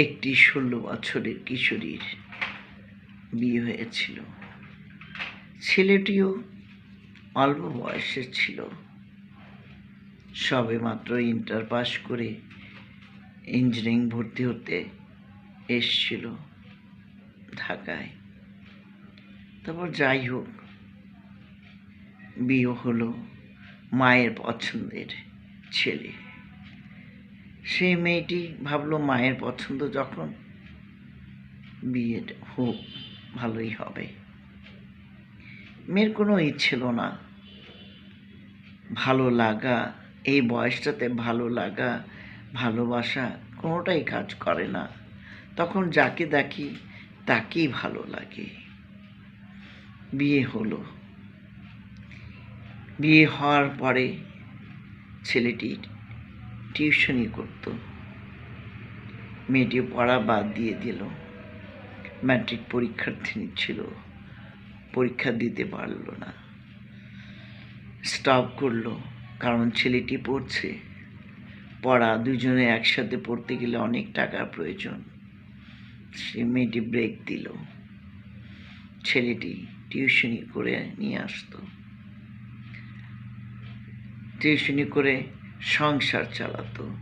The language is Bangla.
একটি 16 বছরের কিশোরীর বিয়ে হয়েছিল। ছেলেটিও অল্প বয়সের ছিল, সবেমাত্র ইন্টার পাস করে ইঞ্জিনিয়ারিং ভর্তি হতে এসছিল ঢাকায়। তারপর যাই হোক, বিয়ে হলো মায়ের পছন্দের ছেলে। সেই মেয়েটি ভাবলো মায়ের পছন্দ যখন, বিয়ে হোক, ভালোই হবে। মেয়ের কোনো ইচ্ছে ছিল না। ভালো লাগা, এই বয়সটাতে ভালো লাগা, ভালোবাসা কোনোটাই কাজ করে না। তখন যাকে দেখি তাকেই ভালো লাগে। বিয়ে হলো। বিয়ে হওয়ার পরে ছেলেটি টিউশনি করত। মেয়েটি পড়া বাদ দিয়ে দিল। ম্যাট্রিক পরীক্ষার্থী ছিল, পরীক্ষা দিতে পারল না, স্টপ করলো। কারণ ছেলেটি পড়ছে, পড়া দুজনে একসাথে পড়তে গেলে অনেক টাকার প্রয়োজন। সে মেয়েটি ব্রেক দিল। ছেলেটি টিউশনি করে নিয়ে আসতো, টিউশনি করে সংসার চালাতো।